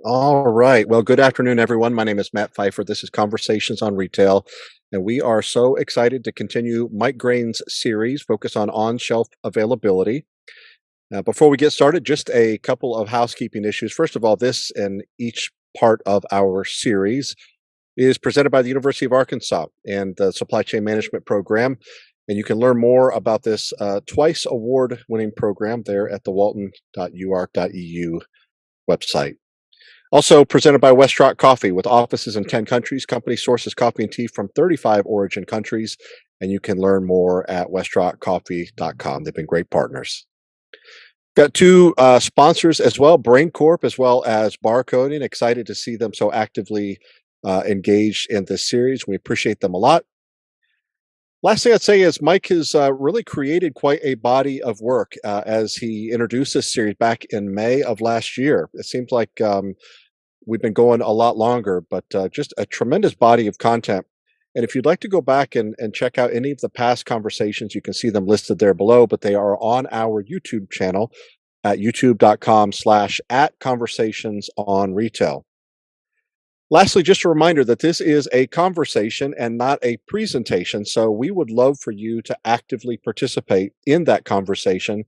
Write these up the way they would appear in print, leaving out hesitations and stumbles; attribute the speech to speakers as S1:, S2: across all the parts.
S1: All right. Well, good afternoon, everyone. My name is Matt Pfeiffer. This is Conversations on Retail, and we are so excited to continue Mike Graen's series, focus on shelf availability. Before we get started, just a couple of housekeeping issues. First of all, this and each part of our series is presented by the University of Arkansas and the Supply Chain Management Program. And you can learn more about this twice award-winning program there at the walton.uark.edu website. Also presented by Westrock Coffee, with offices in 10 countries. Company sources coffee and tea from 35 origin countries, and you can learn more at westrockcoffee.com. They've been great partners. Got two sponsors as well, Brain Corp as well as Barcoding. Excited to see them so actively engaged in this series. We appreciate them a lot. Last thing I'd say is Mike has really created quite a body of work as he introduced this series back in May of last year. It seems like we've been going a lot longer, but just a tremendous body of content. And if you'd like to go back and check out any of the past conversations, you can see them listed there below, but they are on our YouTube channel at youtube.com/@conversationsonretail. Lastly, just a reminder that this is a conversation and not a presentation, so we would love for you to actively participate in that conversation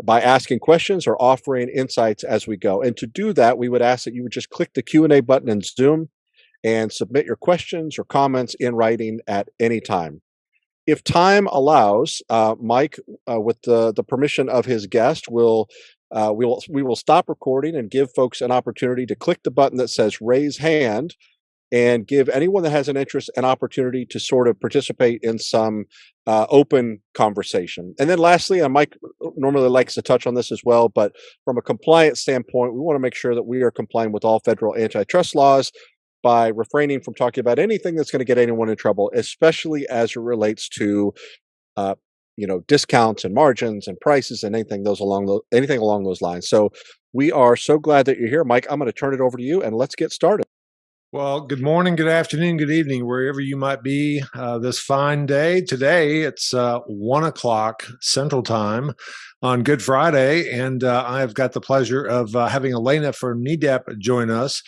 S1: by asking questions or offering insights as we go. And to do that, we would ask that you would just click the Q&A button in Zoom and submit your questions or comments in writing at any time. If time allows, Mike, with the permission of his guest, we will stop recording and give folks an opportunity to click the button that says raise hand, and give anyone that has an interest an opportunity to sort of participate in some open conversation. And then lastly, and Mike normally likes to touch on this as well, but from a compliance standpoint, we want to make sure that we are complying with all federal antitrust laws by refraining from talking about anything that's going to get anyone in trouble, especially as it relates to discounts and margins and prices and anything along those lines. So we are so glad that you're here, Mike. I'm going to turn it over to you, and let's get started.
S2: Well, good morning, good afternoon, good evening, wherever you might be this fine day. Today, it's 1 o'clock Central Time on Good Friday, and I've got the pleasure of having Elena from Nedap join us.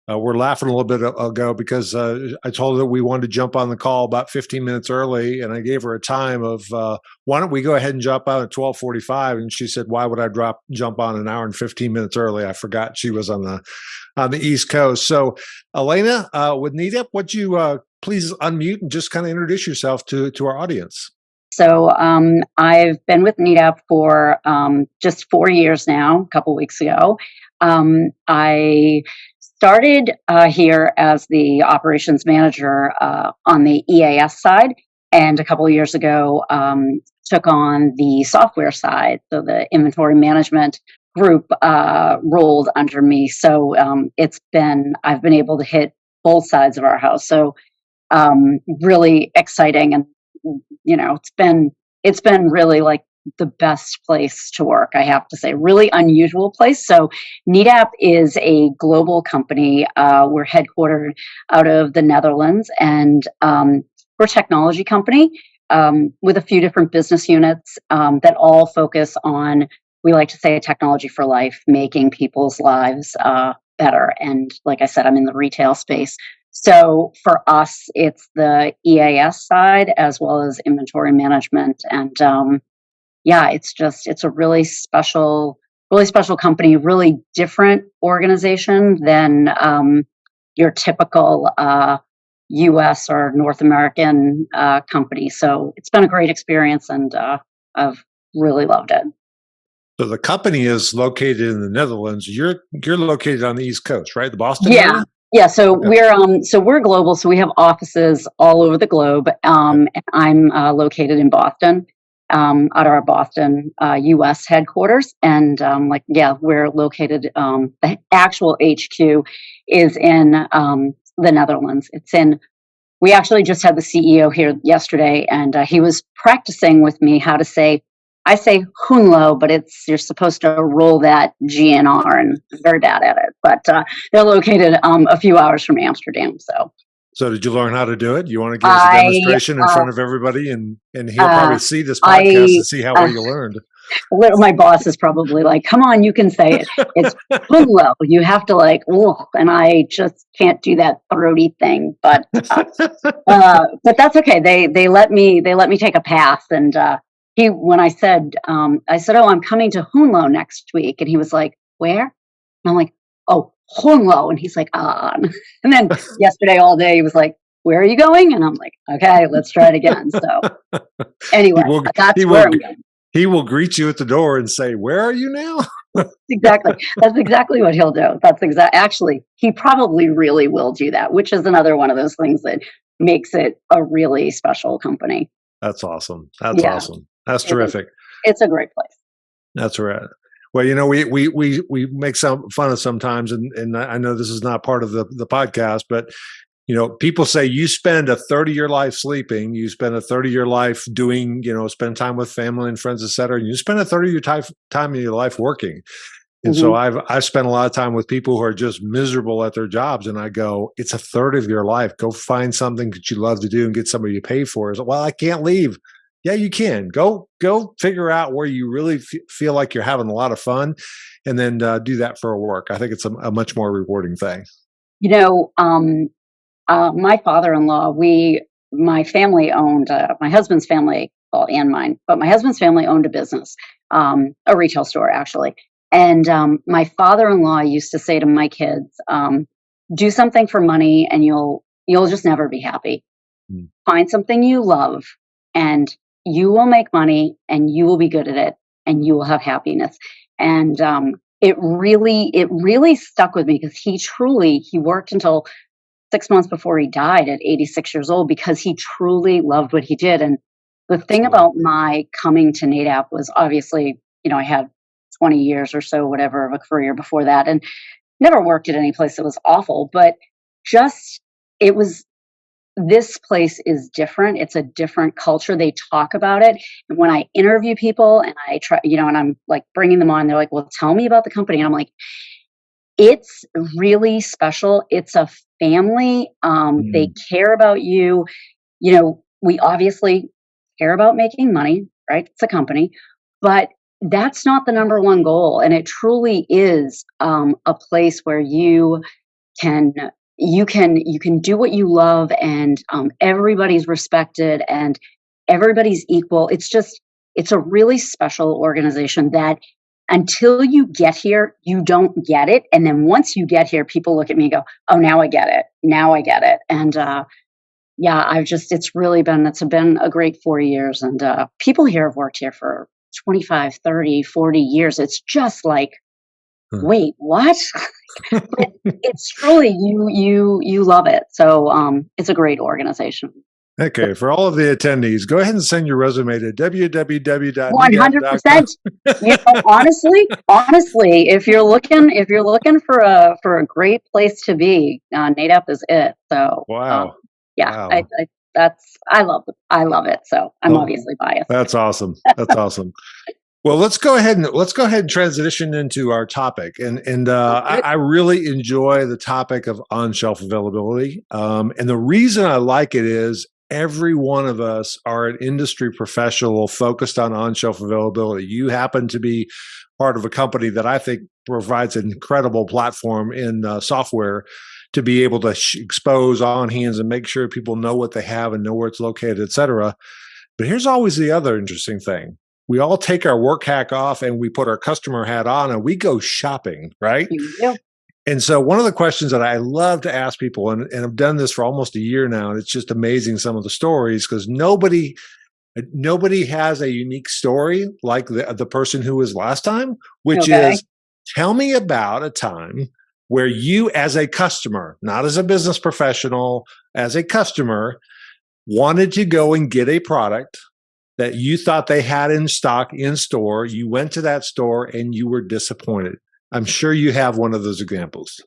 S2: We're laughing a little bit ago because I told her that we wanted to jump on the call about 15 minutes early, and I gave her a time of, why don't we go ahead and jump on at 12:45? And she said, why would I jump on an hour and 15 minutes early? I forgot she was on the East Coast. So, Elena, with Nedap, would you please unmute and just kind of introduce yourself to our audience?
S3: So I've been with Nedap for just 4 years now, a couple weeks ago. I started here as the operations manager on the EAS side, and a couple of years ago took on the software side, so the inventory management group rolled under me. So I've been able to hit both sides of our house. So really exciting, and it's been really like the best place to work, I have to say. Really unusual place. So Nedap is a global company. We're headquartered out of the Netherlands, and we're a technology company with a few different business units that all focus on, we like to say, technology for life, making people's lives better. And like I said, I'm in the retail space. So for us, it's the EAS side as well as inventory management. And it's a really special company, really different organization than your typical U.S. or North American company. So it's been a great experience, and I've really loved it.
S2: So the company is located in the Netherlands. You're located on the East Coast, right? The Boston area?
S3: Yeah. So okay. We're global. So we have offices all over the globe. And I'm located in Boston, out of our Boston, U.S. headquarters. And we're located. The actual HQ is in the Netherlands. We actually just had the CEO here yesterday, and he was practicing with me how to say. I say Hunlo, but you're supposed to roll that G and R, and I'm very bad at it. But they're located a few hours from Amsterdam, so
S2: So did you learn how to do it? You want to give us a
S3: I,
S2: demonstration in
S3: uh,
S2: front of everybody, and he'll
S3: uh,
S2: probably see this podcast
S3: I,
S2: and see how
S3: uh,
S2: well you learned.
S3: my boss is probably like, come on, you can say it. It's Hunlo. You have to like, oh, and I just can't do that throaty thing. But that's okay. They let me take a pass. And when I said, oh, I'm coming to Hunlo next week, and he was like, where? And I'm like, oh, Hunlo. And he's like, ah. And then yesterday all day he was like, where are you going? And I'm like, okay, let's try it again. So anyway,
S2: he will,
S3: that's
S2: he
S3: where
S2: will,
S3: I'm going.
S2: he will greet you at the door and say, "Where are you now?"
S3: Exactly. That's exactly what he'll do. Actually, he probably really will do that, which is another one of those things that makes it a really special company.
S2: That's awesome. That's
S3: Yeah,
S2: awesome. That's
S3: it is.
S2: terrific.
S3: It's a great place.
S2: That's right. Well, we make some fun of sometimes, and I know this is not part of the podcast, but people say you spend a third of your life sleeping, you spend a third of your life doing, spend time with family and friends, et cetera, and you spend a third of your time in your life working. And so I've spent a lot of time with people who are just miserable at their jobs, and I go, it's a third of your life. Go find something that you love to do and get somebody to pay for it. Well, I can't leave. Yeah, you can. Go figure out where you really feel like you're having a lot of fun, and then do that for work. I think it's a much more rewarding thing.
S3: My father-in-law, my family owned, my husband's family, well, and mine, but my husband's family owned a business, a retail store actually. And my father-in-law used to say to my kids, do something for money and you'll just never be happy. Find something you love and you will make money and you will be good at it and you will have happiness. And it really stuck with me because he worked until 6 months before he died at 86 years old because he truly loved what he did. And the thing about my coming to Nedap was obviously, I had 20 years or so, whatever, of a career before that and never worked at any place that was awful, but this place is different. It's a different culture. They talk about it. And when I interview people and I try, and I'm like bringing them on, they're like, well, tell me about the company. And I'm like, it's really special. It's a family. They care about you. We obviously care about making money, right? It's a company, but that's not the number one goal. And it truly is a place where you can do what you love, and everybody's respected and everybody's equal. It's a really special organization that until you get here, you don't get it. And then once you get here, people look at me and go, oh, now I get it. Now I get it. And it's been a great 4 years. And people here have worked here for 25, 30, 40 years. It's just like, wait, what? It's truly, you love it. So it's a great organization.
S2: Okay, for all of the attendees, go ahead and send your resume to
S3: www.nedap.com. 100%. Honestly, if you're looking for a great place to be, Nedap is it. So
S2: wow.
S3: Wow. I love it. So I'm obviously biased.
S2: That's awesome. That's awesome. Well, let's go ahead and transition into our topic. And I really enjoy the topic of on-shelf availability. And the reason I like it is every one of us are an industry professional focused on-shelf availability. You happen to be part of a company that I think provides an incredible platform in software to be able to expose on hands and make sure people know what they have and know where it's located, et cetera. But here's always the other interesting thing. We all take our work hat off and we put our customer hat on and we go shopping, right?
S3: Yeah.
S2: And so one of the questions that I love to ask people, and I've done this for almost a year now, and it's just amazing some of the stories because nobody has a unique story like the person who was last time, which is, tell me about a time where you as a customer, not as a business professional, as a customer, wanted to go and get a product that you thought they had in stock in store. You went to that store and you were disappointed. I'm sure you have one of those examples.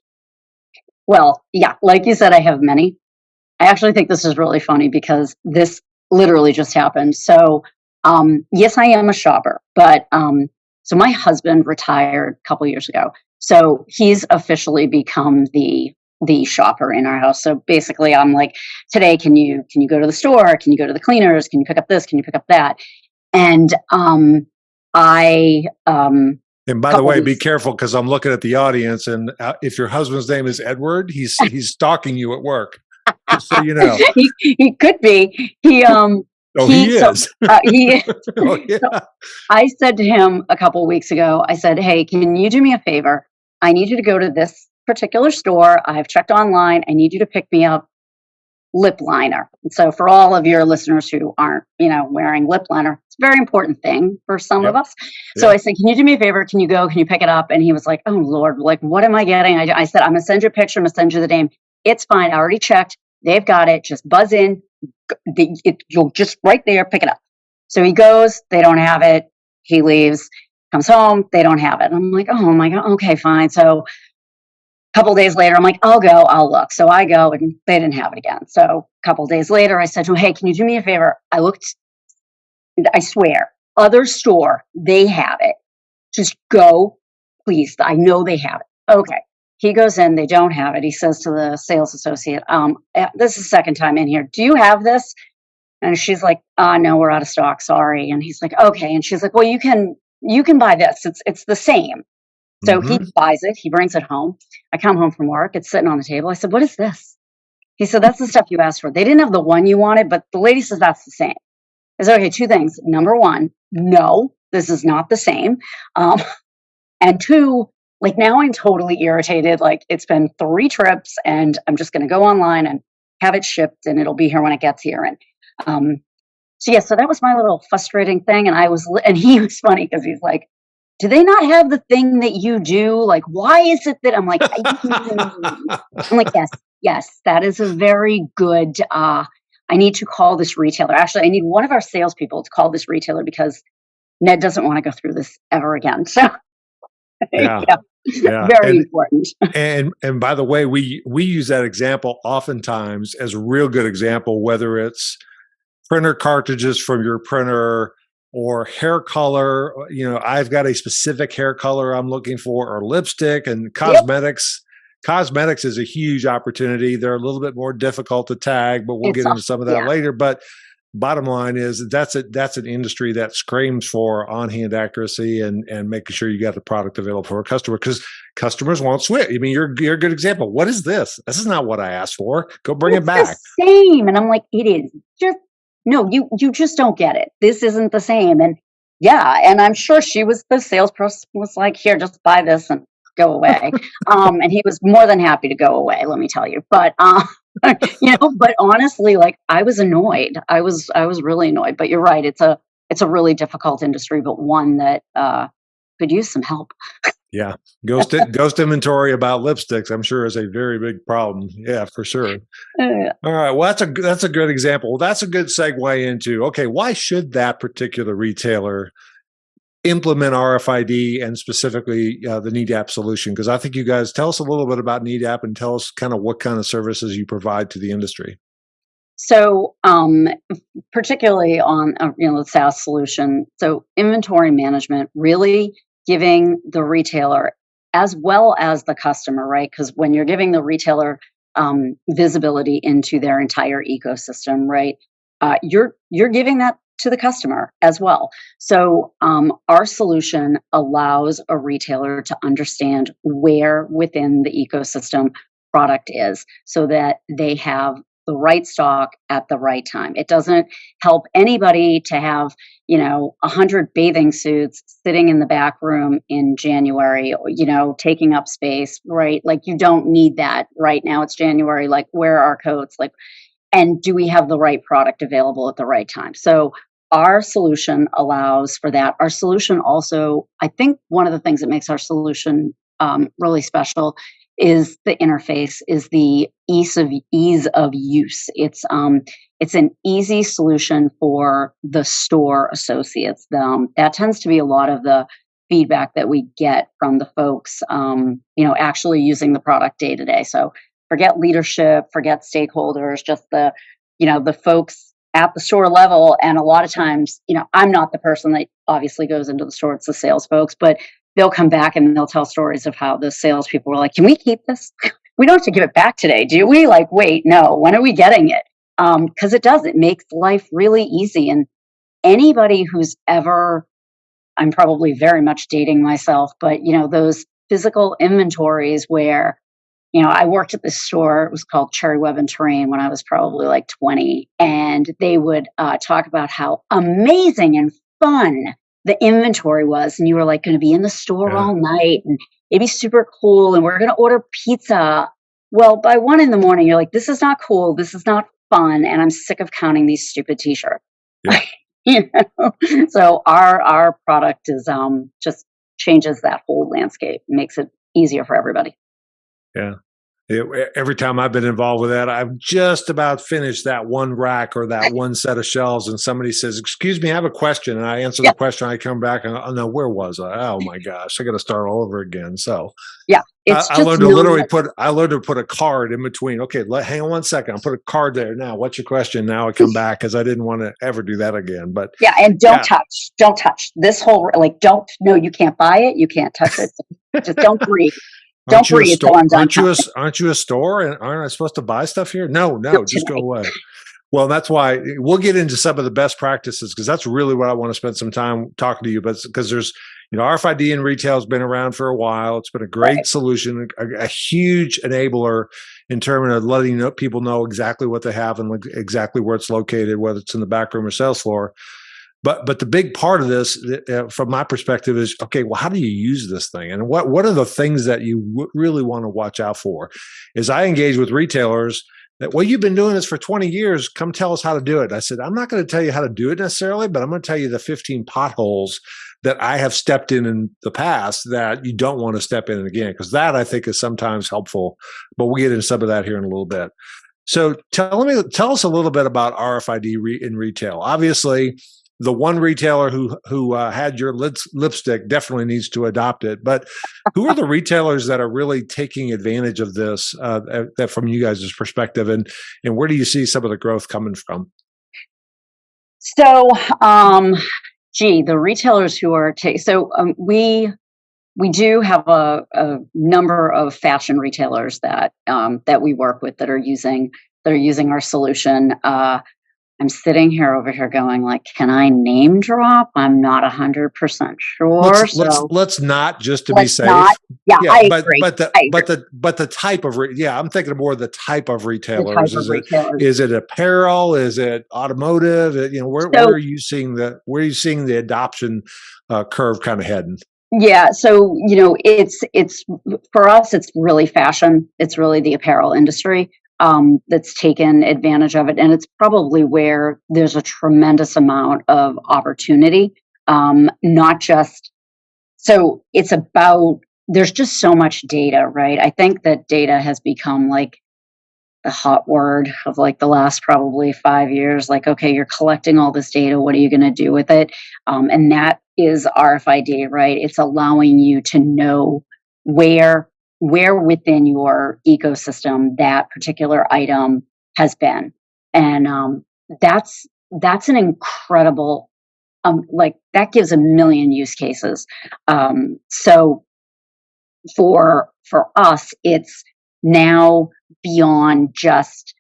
S3: Well, yeah, like you said, I have many. I actually think this is really funny because this literally just happened. So, yes, I am a shopper, but so my husband retired a couple years ago. So he's officially become the the shopper in our house. So basically, I'm like, today, can you go to the store? Can you go to the cleaners? Can you pick up this? Can you pick up that? And I
S2: And by the way, be careful because I'm looking at the audience, and if your husband's name is Edward, he's stalking you at work. Just so you know,
S3: he could be. He
S2: is.
S3: He is. Oh, yeah. So I said to him a couple of weeks ago, I said, "Hey, can you do me a favor? I need you to go to this particular store. I've checked online. I need you to pick me up lip liner." And so for all of your listeners who aren't, wearing lip liner, it's a very important thing for some of us. So I said, "Can you do me a favor? Can you go? Can you pick it up?" And he was like, "Oh Lord, like, what am I getting?" I said, "I'm going to send you a picture. I'm going to send you the name. It's fine. I already checked. They've got it. Just buzz in. You'll just right there, pick it up." So he goes, they don't have it. He leaves, comes home, they don't have it. I'm like, oh my God, okay, fine. So a couple days later, I'm like, I'll go, I'll look. So I go and they didn't have it again. So a couple days later, I said to him, "Hey, can you do me a favor?" I looked, I swear, other store, they have it. Just go, please. I know they have it. Okay. He goes in, they don't have it. He says to the sales associate, "This is the second time in here. Do you have this?" And she's like, "No, we're out of stock. Sorry." And he's like, "Okay." And she's like, "Well, you can buy this. It's the same." So he buys it. He brings it home. I come home from work. It's sitting on the table. I said, "What is this?" He said, "That's the stuff you asked for. They didn't have the one you wanted, but the lady says that's the same." I said, "Okay, two things. Number one, no, this is not the same. And two, like, now I'm totally irritated. Like, it's been 3 trips and I'm just going to go online and have it shipped and it'll be here when it gets here." And so that was my little frustrating thing. And he was funny because he's like, "Do they not have the thing that you do? Like, why is it that?" I'm like, yes, that is a very good, I need to call this retailer. Actually, I need one of our salespeople to call this retailer because Ned doesn't want to go through this ever again. So
S2: yeah.
S3: Very important.
S2: And by the way, we use that example oftentimes as a real good example, whether it's printer cartridges from your printer or hair color. I've got a specific hair color I'm looking for, or lipstick and cosmetics. Cosmetics is a huge opportunity. They're a little bit more difficult to tag, but we'll get into some of that later. But bottom line is that's an industry that screams for on-hand accuracy and making sure you got the product available for a customer, because customers won't switch. I mean, you're a good example. What is this? This is not what I asked for. Go bring it back.
S3: The same. And I'm like, it is just, no, you just don't get it. This isn't the same. And and I'm sure the salesperson was like, "Here, just buy this and go away." And he was more than happy to go away, let me tell you. But but honestly, like, I was annoyed. I was really annoyed. But you're right. It's a really difficult industry, but one that could use some help.
S2: Yeah. Ghost inventory about lipsticks, I'm sure, is a very big problem. Yeah, for sure. All right. Well, that's a good example. That's a good segue into, okay, why should that particular retailer implement RFID and specifically the Nedap solution? Because I think you guys, tell us a little bit about Nedap and tell us kind of what kind of services you provide to the industry.
S3: So, particularly on the SaaS solution, so inventory management, really giving the retailer as well as the customer, right? Because when you're giving the retailer visibility into their entire ecosystem, right, you're giving that to the customer as well. So our solution allows a retailer to understand where within the ecosystem product is, so that they have the right stock at the right time. It doesn't help anybody to have 100 bathing suits sitting in the back room in January, taking up space, right? Like, you don't need that right now. It's January. Like, where are our coats? Like, and do we have the right product available at the right time? So our solution allows for that. Our solution also, I think one of the things that makes our solution really special is the interface, is the ease of use. It's an easy solution for the store associates. That tends to be a lot of the feedback that we get from the folks, actually using the product day to day. So forget leadership, forget stakeholders, just the folks at the store level. And a lot of times, I'm not the person that obviously goes into the store, it's the sales folks, but they'll come back and they'll tell stories of how the salespeople were like, "Can we keep this?" we don't have to give it back today, do we? Like, wait, no, when are we getting it? Because it makes life really easy. And anybody who's ever, I'm probably very much dating myself, but those physical inventories where, I worked at this store, it was called Cherry Web and Terrain when I was probably like 20. And they would talk about how amazing and fun the inventory was. And you were like going to be in the store all night and it'd be super cool. And we're going to order pizza. Well, by 1 a.m, you're like, this is not cool. This is not fun. And I'm sick of counting these stupid t-shirts. Yeah. So our product is just changes that whole landscape, makes it easier for everybody.
S2: Yeah. Every time I've been involved with that, I've just about finished that one rack or that one set of shelves, and somebody says, "Excuse me, I have a question," and I answer the question. I come back and oh no, where was I? Oh my gosh, I got to start all over again. So I learned to put a card in between. Okay, hang on 1 second. I'll put a card there. Now, what's your question? Now I come back because I didn't want to ever do that again. But
S3: and don't touch this whole you can't buy it, you can't touch it. Just don't breathe. Aren't you
S2: a store? And aren't I supposed to buy stuff here? No, just go away. Well, that's why we'll get into some of the best practices, because that's really what I want to spend some time talking to you. But because there's, RFID in retail has been around for a while. It's been a great solution, a huge enabler in terms of letting people know exactly what they have and exactly where it's located, whether it's in the back room or sales floor. But the big part of this, from my perspective, is, okay, well, how do you use this thing? And what are the things that you really want to watch out for? Is I engage with retailers that, well, you've been doing this for 20 years. Come tell us how to do it. I said, I'm not going to tell you how to do it necessarily, but I'm going to tell you the 15 potholes that I have stepped in the past that you don't want to step in again, because that, I think, is sometimes helpful. But we'll get into some of that here in a little bit. So tell us a little bit about RFID in retail. Obviously, the one retailer who had your lipstick definitely needs to adopt it. But who are the retailers that are really taking advantage of this that from you guys' perspective, and where do you see some of the growth coming from?
S3: So, the retailers who are we do have a number of fashion retailers that we work with that are using our solution. I'm sitting over here going, like, can I name drop? I'm not 100% sure.
S2: Let's not, just to be safe. I agree. But the type of I'm thinking more of the type of retailers. Is it apparel? Is it automotive? Where are you seeing the adoption curve kind of heading?
S3: Yeah, so it's for us, it's really fashion. It's really the apparel industry that's taken advantage of it, and it's probably where there's a tremendous amount of opportunity. Not just it's about, there's just so much data, right? I think that data has become like the hot word of like the last probably 5 years. Like, okay, you're collecting all this data. What are you going to do with it? And that is RFID, right? It's allowing you to know where within your ecosystem that particular item has been. And that's an incredible, that gives a million use cases. So for us, it's now beyond just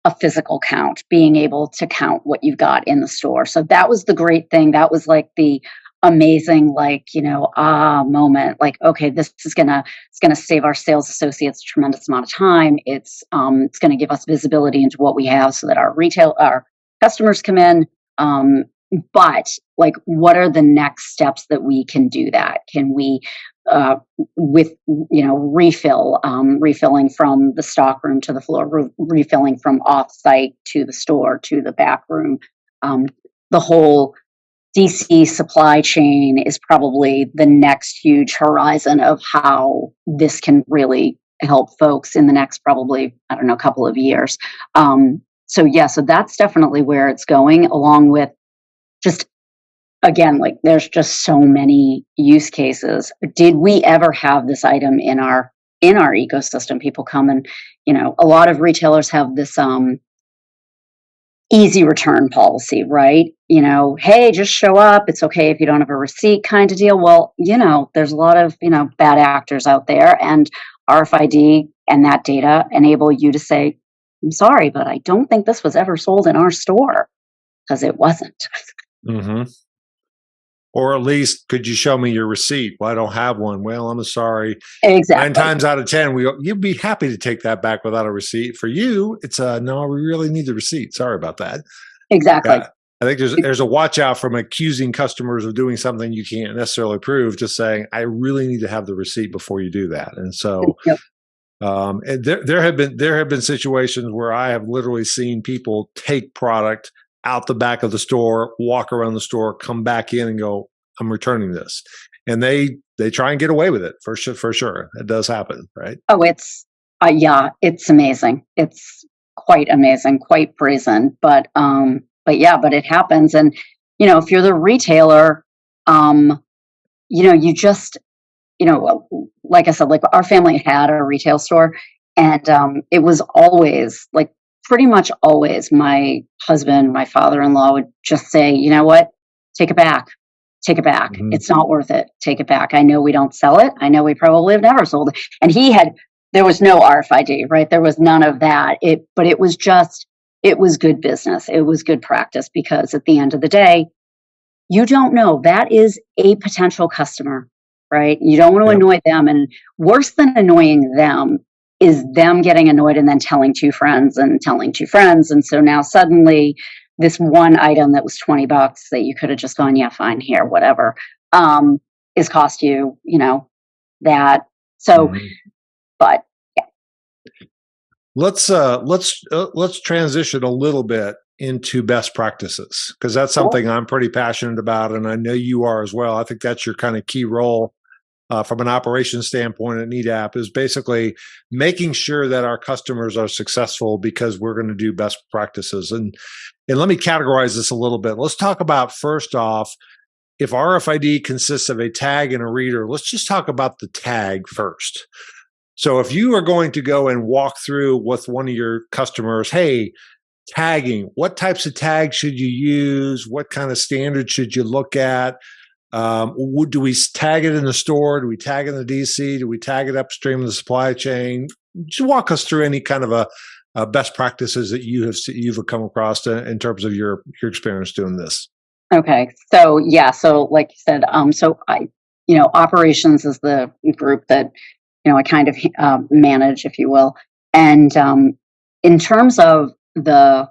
S3: a physical count, being able to count what you've got in the store. So that was the great thing. That was like the amazing, moment. Like, okay, it's gonna save our sales associates a tremendous amount of time. It's gonna give us visibility into what we have so that our customers come in. But like, what are the next steps that we can do that? Can we refilling from the stock room to the floor, refilling from off-site to the store to the back room. The whole DC supply chain is probably the next huge horizon of how this can really help folks in the next probably, couple of years. So that's definitely where it's going, along with just, again, like, there's just so many use cases. Did we ever have this item in our ecosystem? People come and, a lot of retailers have this easy return policy, right? Hey, just show up. It's okay if you don't have a receipt kind of deal. Well, there's a lot of, bad actors out there. And RFID and that data enable you to say, I'm sorry, but I don't think this was ever sold in our store, because it wasn't.
S2: Mm-hmm. Or at least, could you show me your receipt? Well, I don't have one. Well, I'm sorry.
S3: Exactly.
S2: 9 times out of 10, you'd be happy to take that back without a receipt. For you, it's no, we really need the receipt. Sorry about that.
S3: Exactly.
S2: Yeah, I think there's a watch out from accusing customers of doing something you can't necessarily prove. Just saying, I really need to have the receipt before you do that. And so,
S3: Yep.
S2: and there have been situations where I have literally seen people take product out the back of the store, walk around the store, come back in, and go, I'm returning this. And they try and get away with it for sure. It does happen, right?
S3: Oh, it's it's amazing. It's quite amazing, quite brazen. But it happens. And if you're the retailer, you just like I said, like our family had a retail store, and it was always like pretty much always my husband, my father-in-law would just say, you know what, take it back. Take it back.
S2: Mm-hmm.
S3: It's not worth it. Take it back. I know we don't sell it. I know we probably have never sold it. And there was no RFID, right? There was none of that. But it was good business. It was good practice, because at the end of the day, you don't know. That is a potential customer, right? You don't want to annoy them. And worse than annoying them is them getting annoyed and then telling 2 friends and telling 2 friends. And so now suddenly this one item that was $20 that you could have just gone, yeah, fine, here, whatever, is cost you, that. So, but yeah.
S2: Let's transition a little bit into best practices, because that's something I'm pretty passionate about, and I know you are as well. I think that's your kind of key role from an operations standpoint at Nedap, is basically making sure that our customers are successful because we're going to do best practices. And let me categorize this a little bit. Let's talk about, first off, if RFID consists of a tag and a reader, let's just talk about the tag first. So if you are going to go and walk through with one of your customers, hey, tagging, what types of tags should you use? What kind of standards should you look at? Do we tag it in the store? Do we tag it in the DC? Do we tag it upstream in the supply chain? Just walk us through any kind of a best practices that you've come across in terms of your experience doing this.
S3: Okay, so like you said, so I, operations is the group that I kind of manage, if you will, and in terms of the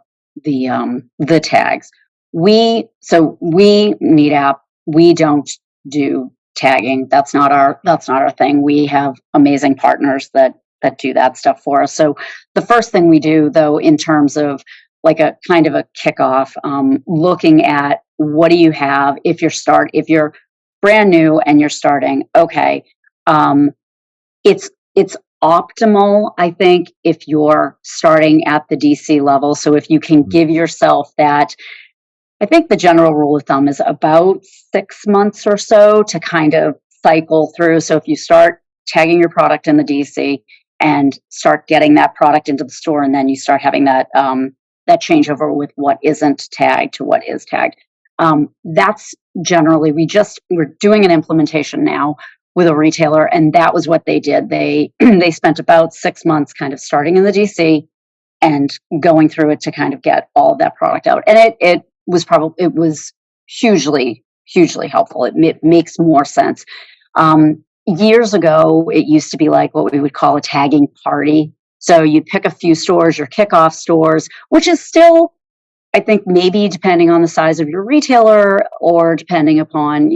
S3: tags, we Nedap, we don't do tagging. That's not our thing. We have amazing partners that do that stuff for us. So the first thing we do, though, in terms of like a kind of a kickoff, looking at what do you have if you're brand new and you're starting. Okay, it's optimal, I think, if you're starting at the DC level. So if you can give yourself that, I think the general rule of thumb is about 6 months or so to kind of cycle through. So if you start tagging your product in the DC and start getting that product into the store, and then you start having that changeover with what isn't tagged to what is tagged. That's generally, we're doing an implementation now with a retailer, and that was what they did. They spent about 6 months kind of starting in the DC and going through it to kind of get all of that product out. And it was hugely, hugely helpful. It makes more sense. Years ago, it used to be like what we would call a tagging party. So you pick a few stores, your kickoff stores, which is still, I think, maybe depending on the size of your retailer or depending upon,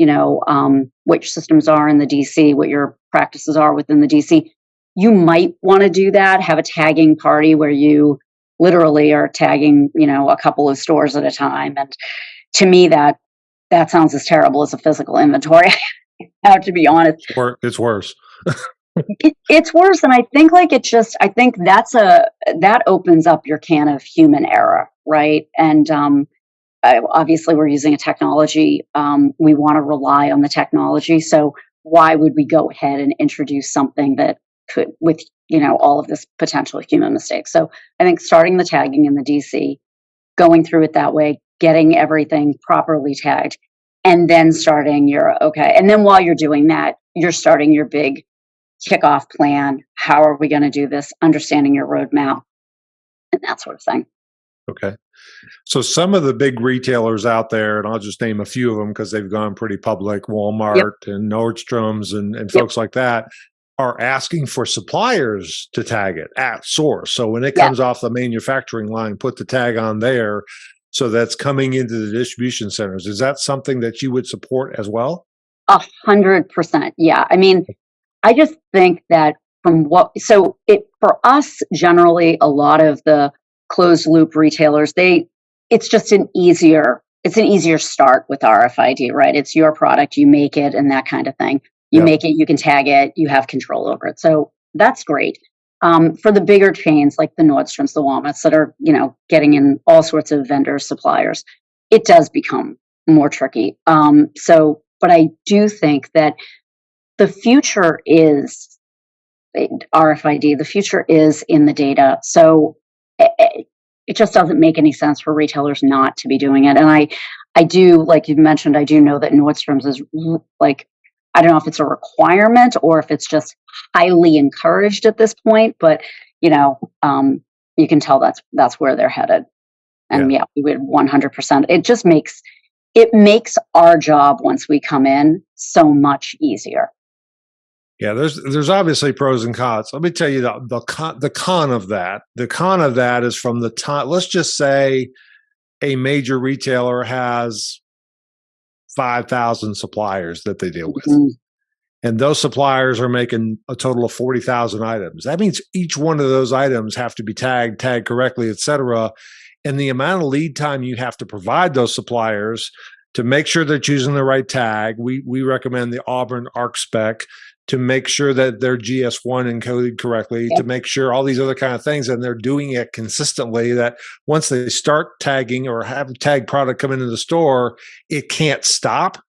S3: what your systems are in the DC, what your practices are within the DC, you might want to do that, have a tagging party where you literally are tagging, a couple of stores at a time. And to me, that sounds as terrible as a physical inventory. Now, to be honest,
S2: it's worse.
S3: It's worse, and I think that opens up your can of human error, right? And obviously, we're using a technology. We want to rely on the technology. So why would we go ahead and introduce something that could, with all of this potential human mistakes? So I think starting the tagging in the DC, going through it that way, getting everything properly tagged, and then starting and then while you're doing that, you're starting your big kickoff plan. How are we going to do this? Understanding your roadmap and that sort of thing.
S2: Okay. So some of the big retailers out there, and I'll just name a few of them because they've gone pretty public, Walmart and Nordstrom's and folks like that, are asking for suppliers to tag it at source. So when it comes off the manufacturing line, put the tag on there. So that's coming into the distribution centers. Is that something that you would support as well?
S3: 100%. Yeah. I mean, I just think that for us, generally, a lot of the closed loop retailers, it's just an easier start with RFID, right? It's your product, you make it and that kind of thing. You make it, you can tag it, you have control over it. So that's great. For the bigger chains like the Nordstroms, the Walmarts that are, getting in all sorts of vendors, suppliers, it does become more tricky. But I do think that the future is RFID. The future is in the data. So it just doesn't make any sense for retailers not to be doing it. And I do, like you mentioned, I do know that Nordstrom's is like, I don't know if it's a requirement or if it's just highly encouraged at this point, but you can tell that's where they're headed. And we would 100%. It makes our job once we come in so much easier.
S2: Yeah, there's obviously pros and cons. Let me tell you the con of that. The con of that is from the time. Let's just say a major retailer has 5,000 suppliers that they deal with, and those suppliers are making a total of 40,000 items. That means each one of those items have to be tagged correctly, et cetera. And the amount of lead time you have to provide those suppliers to make sure they're choosing the right tag. We recommend the Auburn ARC spec to make sure that they're GS1 encoded correctly, to make sure all these other kind of things, and they're doing it consistently, that once they start tagging or have a tag product come into the store, it can't stop.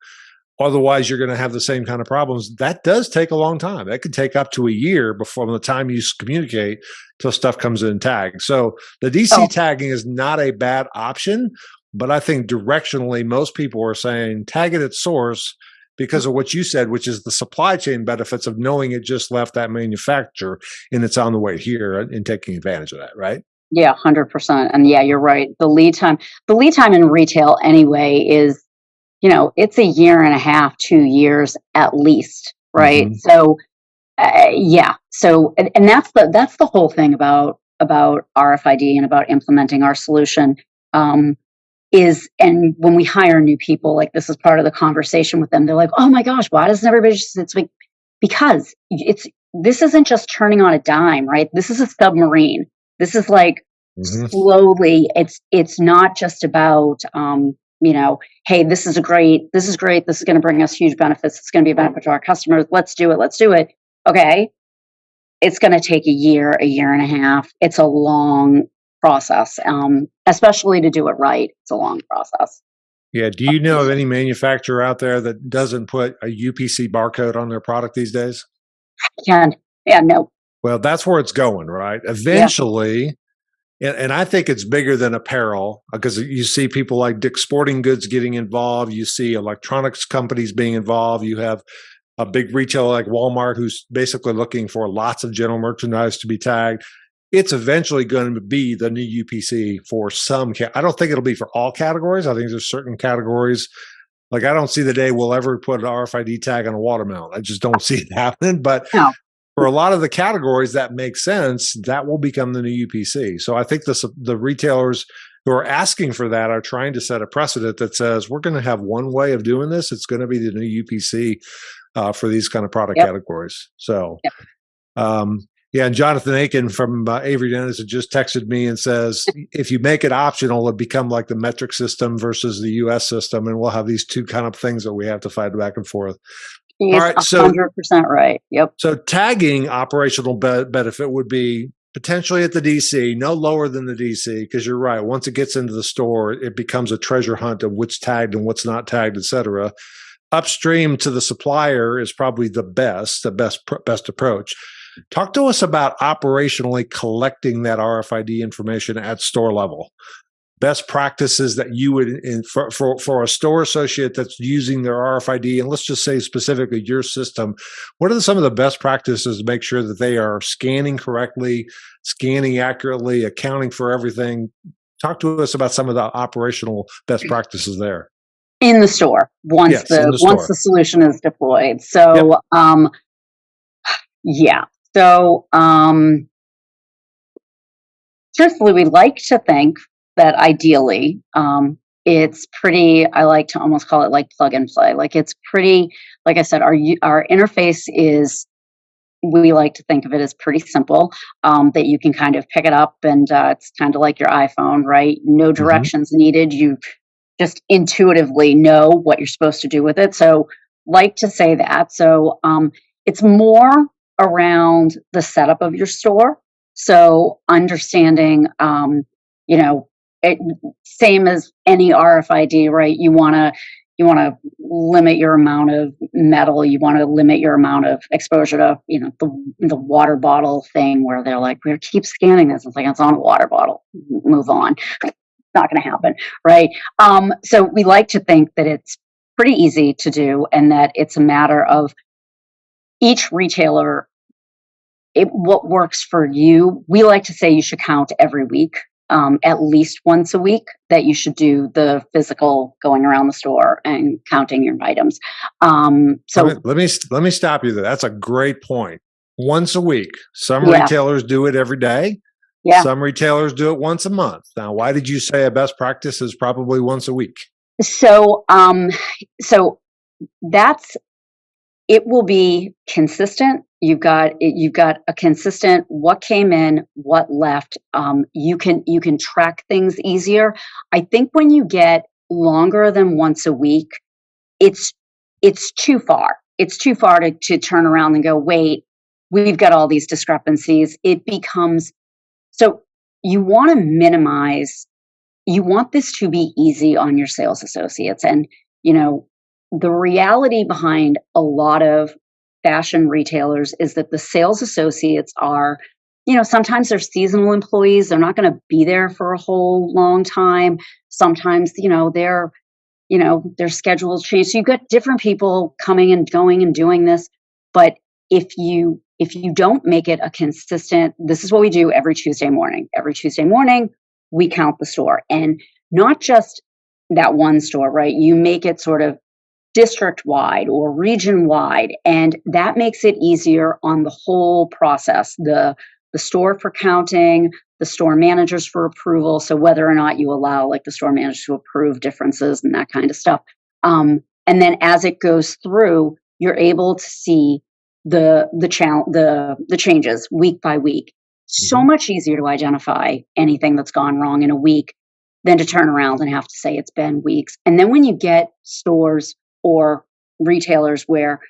S2: Otherwise, you're going to have the same kind of problems. That does take a long time. That could take up to a year from the time you communicate till stuff comes in tagged. So the DC tagging is not a bad option, but I think directionally, most people are saying tag it at source because of what you said, which is the supply chain benefits of knowing it just left that manufacturer and it's on the way here and taking advantage of that, right?
S3: Yeah, 100%. And yeah, you're right. The lead time in retail anyway is, it's a year and a half, 2 years at least, right? Mm-hmm. So, So, and that's the whole thing about RFID and about implementing our solution. And when we hire new people, like this is part of the conversation with them, they're like, "Oh my gosh, why doesn't everybody just?" It's like, because this isn't just turning on a dime, right? This is a submarine. This is like slowly. It's not just about hey, this is great. This is going to bring us huge benefits. It's going to be a benefit to our customers. Let's do it. Okay, it's going to take a year and a half. It's a long process, especially to do it right. It's a long process.
S2: Yeah. Do you know of any manufacturer out there that doesn't put a UPC barcode on their product these days?
S3: No.
S2: Well, that's where it's going, right? Eventually, and I think it's bigger than apparel because you see people like Dick's Sporting Goods getting involved. You see electronics companies being involved. You have a big retailer like Walmart who's basically looking for lots of general merchandise to be tagged. It's eventually going to be the new UPC for some. I don't think it'll be for all categories. I think there's certain categories. Like I don't see the day we'll ever put an RFID tag on a watermelon. I just don't see it happening. But for a lot of the categories that make sense, that will become the new UPC. So I think the retailers who are asking for that are trying to set a precedent that says we're going to have one way of doing this. It's going to be the new UPC for these kind of product categories. So. And Jonathan Aiken from Avery Dennis had just texted me and says, if you make it optional, it'll become like the metric system versus the US system. And we'll have these two kind of things that we have to fight back and forth.
S3: He's all right, 100% right. Yep.
S2: So tagging operational benefit would be potentially at the DC, no lower than the DC, because you're right. Once it gets into the store, it becomes a treasure hunt of what's tagged and what's not tagged, et cetera. Upstream to the supplier is probably the best approach. Talk to us about operationally collecting that RFID information at store level. best practices that you would, for a store associate that's using their RFID, and let's just say specifically your system, what are some of the best practices to make sure that they are scanning correctly, scanning accurately, accounting for everything? Talk to us about some of the operational best practices there.
S3: In the store, once the solution is deployed. So, truthfully, we like to think that ideally, it's pretty, I like to almost call it like plug and play. Like it's pretty, like I said, our interface is, we like to think of it as pretty simple, that you can kind of pick it up and it's kind of like your iPhone, right? No directions needed. You just intuitively know what you're supposed to do with it. So like to say that. So it's more around the setup of your store. So understanding, same as any RFID, right? You want to limit your amount of metal. You want to limit your amount of exposure to, the water bottle thing where they're like, we keep scanning this. It's like, it's on a water bottle. Move on. Not going to happen, right? So we like to think that it's pretty easy to do and that it's a matter of each retailer, what works for you. We like to say you should count every week, at least once a week, that you should do the physical going around the store and counting your items. So
S2: let me stop you there. That's a great point. Once a week. Some retailers do it every day.
S3: Yeah.
S2: Some retailers do it once a month. Now, why did you say a best practice is probably once a week?
S3: So, it will be consistent. You've got a consistent what came in, what left. You can track things easier. I think when you get longer than once a week, it's too far. It's too far to turn around and go, wait, we've got all these discrepancies. It becomes, so you want to minimize, you want this to be easy on your sales associates. And, the reality behind a lot of fashion retailers is that the sales associates are, sometimes they're seasonal employees. They're not going to be there for a whole long time. Sometimes, their schedules change. So you've got different people coming and going and doing this. But if you don't make it a consistent, this is what we do every Tuesday morning. Every Tuesday morning, we count the store, and not just that one store, right? You make it sort of district-wide or region-wide, and that makes it easier on the whole process. The store for counting, the store managers for approval. So whether or not you allow like the store managers to approve differences and that kind of stuff. And then as it goes through, you're able to see the changes week by week. So much easier to identify anything that's gone wrong in a week than to turn around and have to say it's been weeks. And then when you get stores or retailers where,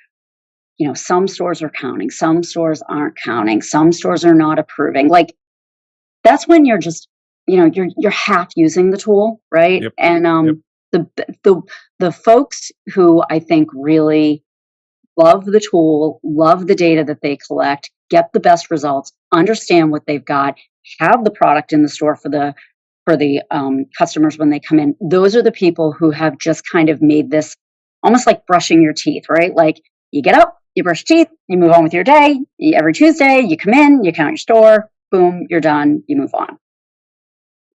S3: some stores are counting, some stores aren't counting, some stores are not approving, like that's when you're just, you're half using the tool, right?
S2: Yep.
S3: And the folks who I think really love the tool, love the data that they collect, get the best results, understand what they've got, have the product in the store for the customers when they come in. Those are the people who have just kind of made this almost like brushing your teeth, right? Like you get up, you brush your teeth, you move on with your day. Every Tuesday, you come in, you count your store, boom, you're done, you move on.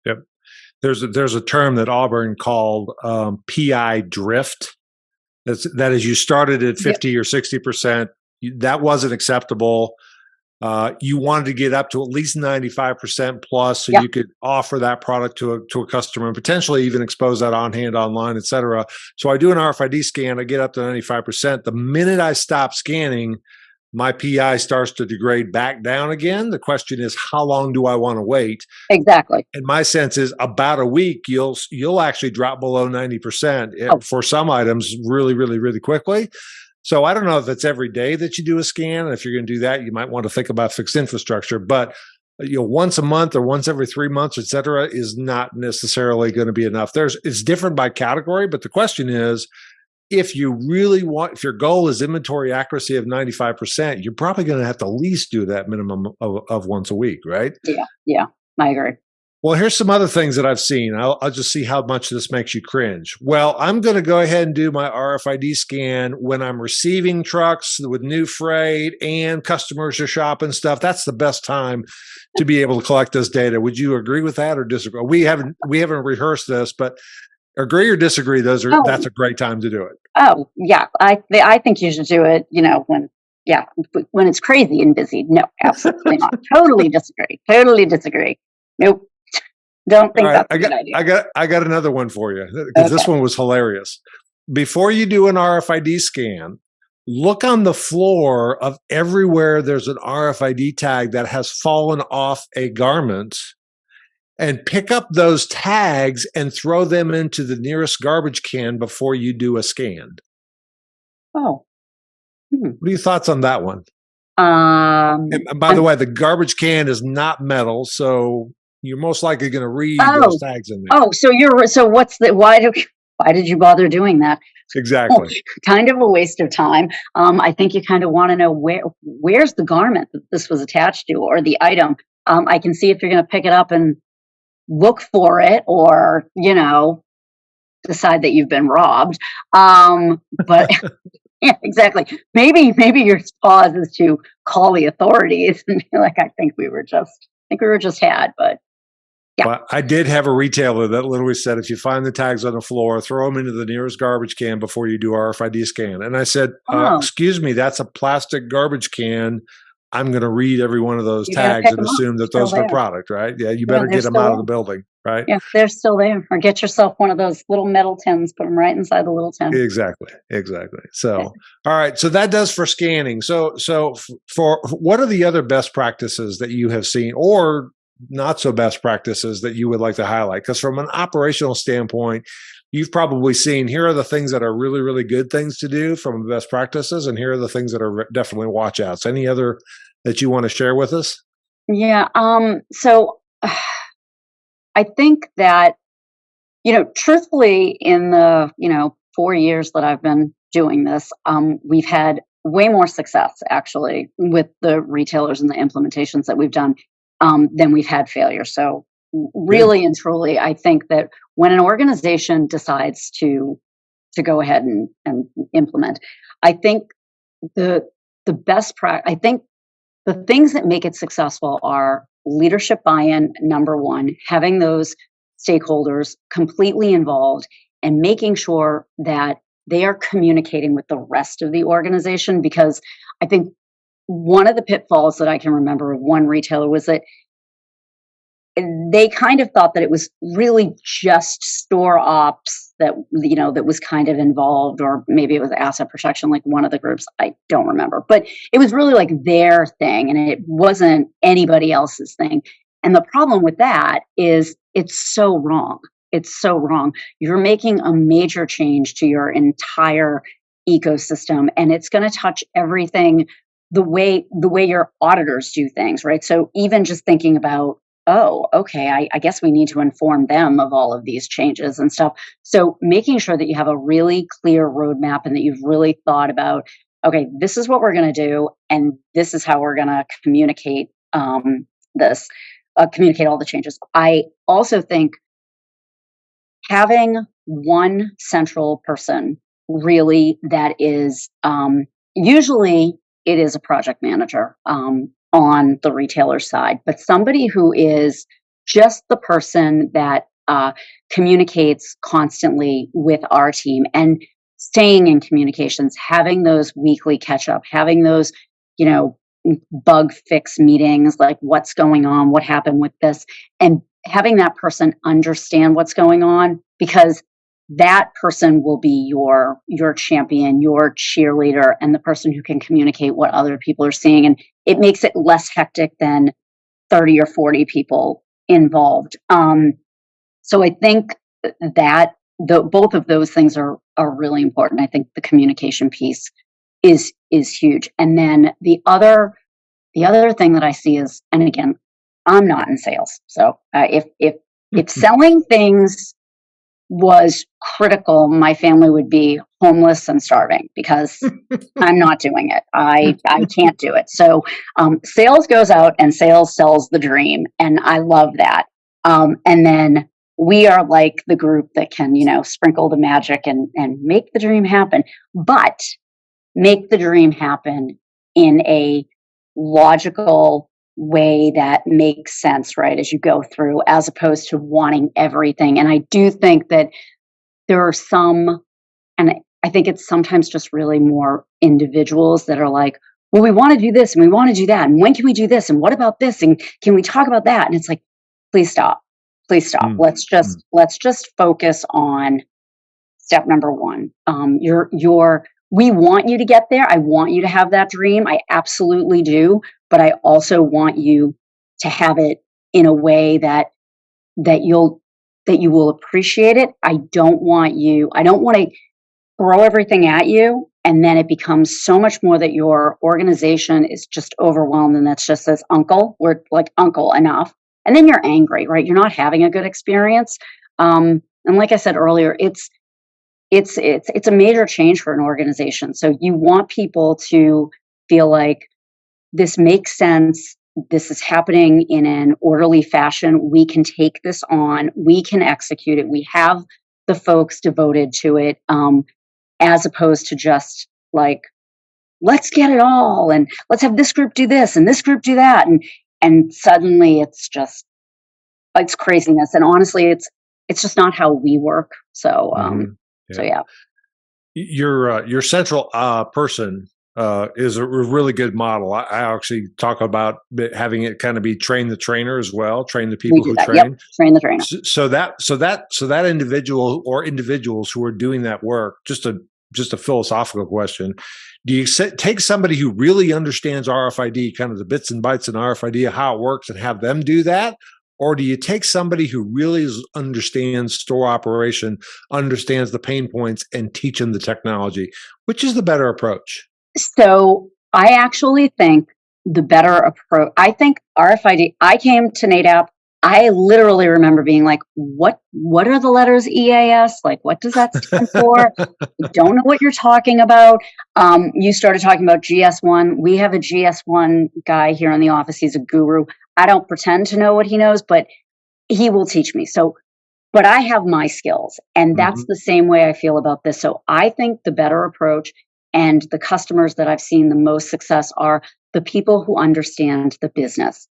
S2: Yep. There's a term that Auburn called PI drift. That is, you started at 50 or 60%. That wasn't acceptable. You wanted to get up to at least 95% plus, so you could offer that product to a customer and potentially even expose that on hand, online, et cetera. So I do an RFID scan, I get up to 95%. The minute I stop scanning, my PI starts to degrade back down again. The question is, how long do I want to wait?
S3: Exactly.
S2: And my sense is about a week, you'll actually drop below 90% for some items really, really, really quickly. So I don't know if it's every day that you do a scan. And if you're going to do that, you might want to think about fixed infrastructure. But once a month or once every 3 months, et cetera, is not necessarily going to be enough. It's different by category. But the question is, if you really if your goal is inventory accuracy of 95%, you're probably going to have to at least do that minimum of once a week, right?
S3: Yeah, I agree.
S2: Well, here's some other things that I've seen. I'll just see how much this makes you cringe. Well, I'm going to go ahead and do my RFID scan when I'm receiving trucks with new freight and customers are shopping stuff. That's the best time to be able to collect this data. Would you agree with that or disagree? We haven't rehearsed this, but agree or disagree? That's a great time to do it.
S3: Oh, yeah. I think you should do it, when it's crazy and busy. No, absolutely not. Totally disagree. Totally disagree. Nope. Don't think that's a good idea.
S2: I got another one for you because this one was hilarious. Before you do an RFID scan, look on the floor of everywhere there's an RFID tag that has fallen off a garment and pick up those tags and throw them into the nearest garbage can before you do a scan.
S3: Oh.
S2: What are your thoughts on that one? And by the way, the garbage can is not metal, so you're most likely going to read those tags in there.
S3: Why did you bother doing that?
S2: Exactly.
S3: Kind of a waste of time. I think you kind of want to know where's the garment that this was attached to or the item. I can see if you're going to pick it up and look for it or, decide that you've been robbed. But yeah, exactly. Maybe your cause is to call the authorities and be like, I think we were just had, but yeah.
S2: Well, I did have a retailer that literally said, if you find the tags on the floor, throw them into the nearest garbage can before you do RFID scan. And I said, excuse me, that's a plastic garbage can. I'm going to read every one of those tags and assume that those are product, right? Yeah, you better get them out of the building, right?
S3: Yeah, they're still there. Or get yourself one of those little metal tins, put them right inside the little tin.
S2: Exactly. So, all right. So that does for scanning. So for what are the other best practices that you have seen or not so best practices that you would like to highlight? Because from an operational standpoint, you've probably seen, here are the things that are really, really good things to do from best practices, and here are the things that are definitely watch outs. Any other that you want to share with us?
S3: Yeah. So I think that, truthfully, in the, 4 years that I've been doing this, we've had way more success actually with the retailers and the implementations that we've done than we've had failure. So really and truly, I think that when an organization decides to go ahead and implement, I think the things that make it successful are leadership buy-in, number one, having those stakeholders completely involved and making sure that they are communicating with the rest of the organization. Because I think one of the pitfalls that I can remember of one retailer was that they kind of thought that it was really just store ops that was kind of involved, or maybe it was asset protection, like one of the groups, I don't remember, but it was really like their thing and it wasn't anybody else's thing. And the problem with that is it's so wrong. It's so wrong. You're making a major change to your entire ecosystem, and it's going to touch everything the way your auditors do things, right? So even just thinking about, oh, okay, I guess we need to inform them of all of these changes and stuff. So making sure that you have a really clear roadmap and that you've really thought about, okay, this is what we're going to do, and this is how we're going to communicate communicate all the changes. I also think having one central person really that is usually it is a project manager on the retailer side, but somebody who is just the person that communicates constantly with our team and staying in communications, having those weekly catch up, having those, bug fix meetings, like what's going on, what happened with this, and having that person understand what's going on, because that person will be your champion, your cheerleader, and the person who can communicate what other people are seeing. And it makes it less hectic than 30 or 40 people involved. So I think that both of those things are really important. I think the communication piece is huge. And then the other thing that I see is, and again, I'm not in sales. So if selling things was critical, my family would be homeless and starving because I'm not doing it. I can't do it. So sales goes out and sales sells the dream. And I love that. And then we are like the group that can, sprinkle the magic and make the dream happen, but make the dream happen in a logical way that makes sense, right, as you go through, as opposed to wanting everything. And I do think that there are some, and I think it's sometimes just really more individuals that are like, well, we want to do this and we want to do that. And when can we do this? And what about this? And can we talk about that? And it's like, please stop. Please stop. Let's just focus on step number one. We want you to get there. I want you to have that dream. I absolutely do. But I also want you to have it in a way that you will appreciate it. I don't want to throw everything at you and then it becomes so much more that your organization is just overwhelmed and that's just says, uncle, we're like, uncle, enough. And then you're angry, right? You're not having a good experience. And like I said earlier, it's a major change for an organization. So you want people to feel like this makes sense. This is happening in an orderly fashion. We can take this on. We can execute it. We have the folks devoted to it, as opposed to just like, let's get it all and let's have this group do this and this group do that. And suddenly it's craziness. And honestly, it's just not how we work. So, yeah.
S2: Your central person is a really good model. I actually talk about having it kind of be train the trainer as well, train the people who train.
S3: Yep. Train the trainer.
S2: So that individual or individuals who are doing that work, just a philosophical question. Do you take somebody who really understands RFID, kind of the bits and bytes in RFID, how it works, and have them do that? Or do you take somebody who really understands store operation, understands the pain points, and teach them the technology? Which is the better approach?
S3: So I actually think the better approach, I think RFID, I came to Nedap, I literally remember being like, what are the letters EAS? Like, what does that stand for? I don't know what you're talking about. You started talking about GS1. We have a GS1 guy here in the office. He's a guru. I don't pretend to know what he knows, but he will teach me. So, but I have my skills, and that's the same way I feel about this. So I think the better approach and the customers that I've seen the most success are the people who understand the business.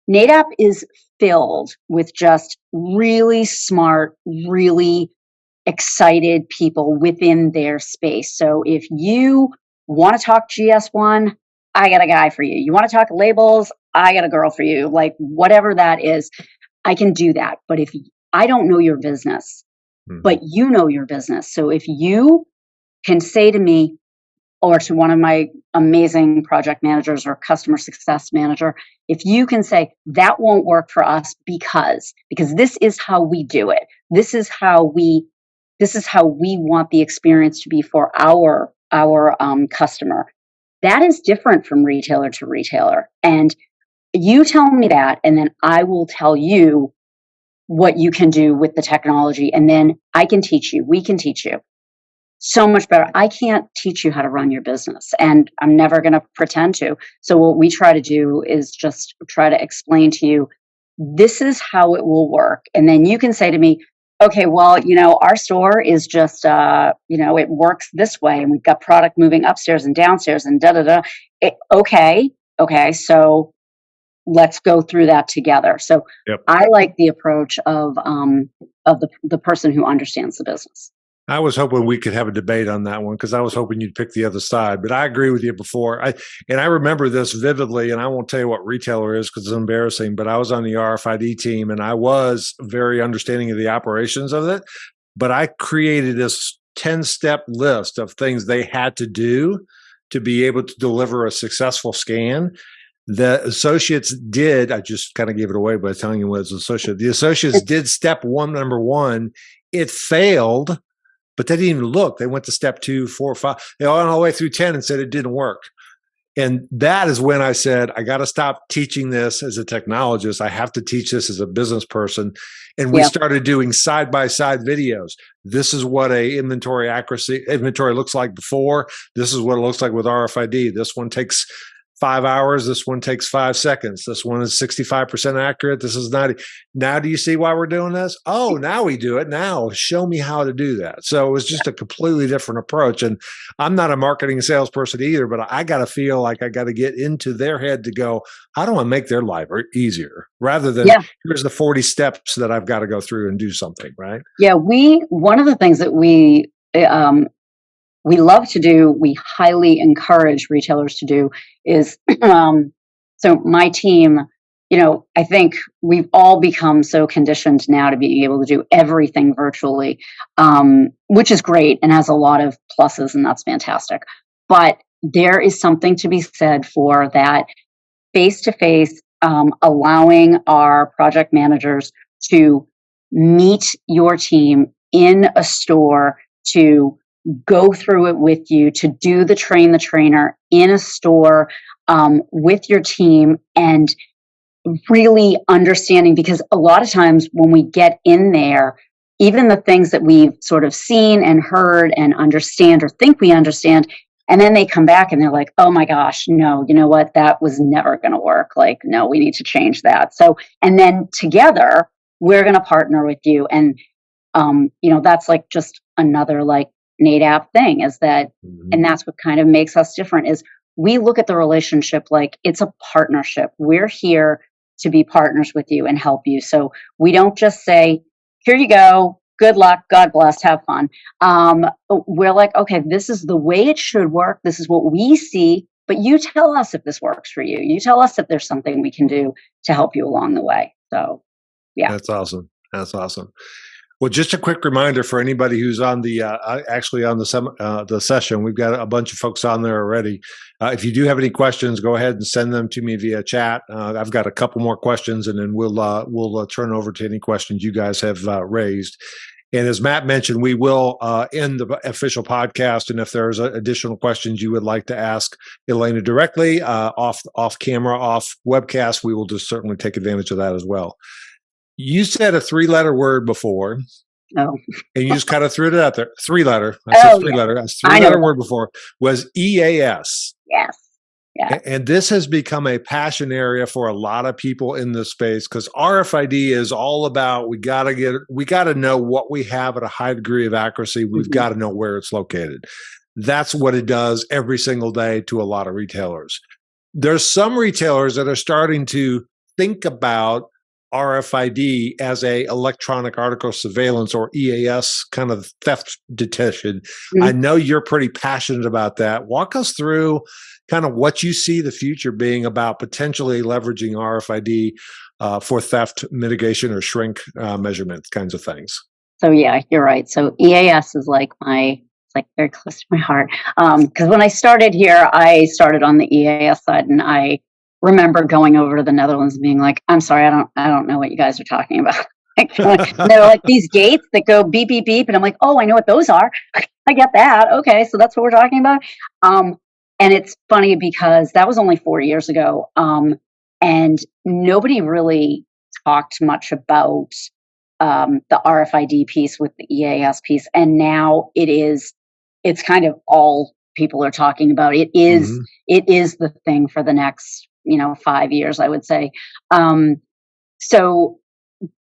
S3: Nedap is filled with just really smart, really excited people within their space. So if you want to talk GS1, I got a guy for you. You want to talk labels, I got a girl for you. Like whatever that is, I can do that. But if I don't know your business, but you know your business. So if you can say to me, or to one of my amazing project managers or customer success manager, if you can say that won't work for us because this is how we do it. This is how we want the experience to be for our customer. That is different from retailer to retailer. And you tell me that, and then I will tell you what you can do with the technology. And then I can teach you. We can teach you. So much better. I can't teach you how to run your business, and I'm never going to pretend to. So what we try to do is just try to explain to you, this is how it will work. And then you can say to me, okay, well, our store is just, it works this way, and we've got product moving upstairs and downstairs and da-da-da. Okay. So let's go through that together. So I like the approach of the person who understands the business.
S2: I was hoping we could have a debate on that one because I was hoping you'd pick the other side. But I agree with you before. I remember this vividly, and I won't tell you what retailer is because it's embarrassing, but I was on the RFID team, and I was very understanding of the operations of it. But I created this 10-step list of things they had to do to be able to deliver a successful scan. The associates did, I just kind of gave it away by telling you what it's associate. The associates did step number one. It failed. But they didn't even look. They went to step 2, 4, 5. They went all the way through 10 and said it didn't work. And that is when I said, I got to stop teaching this as a technologist. I have to teach this as a business person. And we started doing side-by-side videos. This is what a inventory looks like before. This is what it looks like with RFID. This one takes 5 hours. This one takes 5 seconds. This one is 65% accurate. This is 90. Now, do you see why we're doing this? Oh, now we do it. Now show me how to do that. So it was just a completely different approach. And I'm not a marketing salesperson either, but I got to feel like I got to get into their head to go, how do I make their life easier rather than here's the 40 steps that I've got to go through and do something, right?
S3: Yeah, one of the things that we love to do, we highly encourage retailers to do is, so my team, I think we've all become so conditioned now to being able to do everything virtually, which is great and has a lot of pluses, and that's fantastic. But there is something to be said for that face-to-face, allowing our project managers to meet your team in a store, to go through it with you, to do the train the trainer in a store with your team, and really understanding, because a lot of times when we get in there, even the things that we've sort of seen and heard and understand or think we understand, and then they come back and they're like, oh my gosh, no, you know what? That was never going to work. Like, no, we need to change that. So, and then together, we're going to partner with you. And, that's like just another like Nedap thing is that, and that's what kind of makes us different is we look at the relationship like it's a partnership. We're here to be partners with you and help you. So we don't just say, here you go. Good luck. God bless. Have fun. We're like, okay, this is the way it should work. This is what we see, but you tell us if this works for you. You tell us if there's something we can do to help you along the way. So, yeah.
S2: That's awesome. That's awesome. Well, just a quick reminder for anybody who's on the actually on the session. We've got a bunch of folks on there already. If you do have any questions, go ahead and send them to me via chat. I've got a couple more questions, and then we'll turn over to any questions you guys have raised. And as Matt mentioned, we will end the official podcast. And if there's additional questions you would like to ask Elena directly, off camera, off webcast, we will just certainly take advantage of that as well. You said a 3-letter word before.
S3: Oh.
S2: And you just kind of threw it out there. 3-letter. I said 3-letter. A 3-letter word before was EAS.
S3: Yes. Yeah.
S2: And this has become a passion area for a lot of people in this space because RFID is all about we got to know what we have at a high degree of accuracy. We've got to know where it's located. That's what it does every single day to a lot of retailers. There's some retailers that are starting to think about RFID as a electronic article surveillance or EAS kind of theft detection. I know you're pretty passionate about that. Walk us through kind of what you see the future being about potentially leveraging RFID for theft mitigation or shrink measurement kinds of things.
S3: So yeah, you're right. So EAS is like it's like very close to my heart. Because when I started here, I started on the EAS side, and I remember going over to the Netherlands and being like, I'm sorry, I don't know what you guys are talking about. And they're like these gates that go beep, beep, beep. And I'm like, oh, I know what those are. I get that. Okay. So that's what we're talking about. And it's funny because that was only 4 years ago. And nobody really talked much about the RFID piece with the EAS piece. And now it's kind of all people are talking about. It is the thing for the next 5 years, I would say. So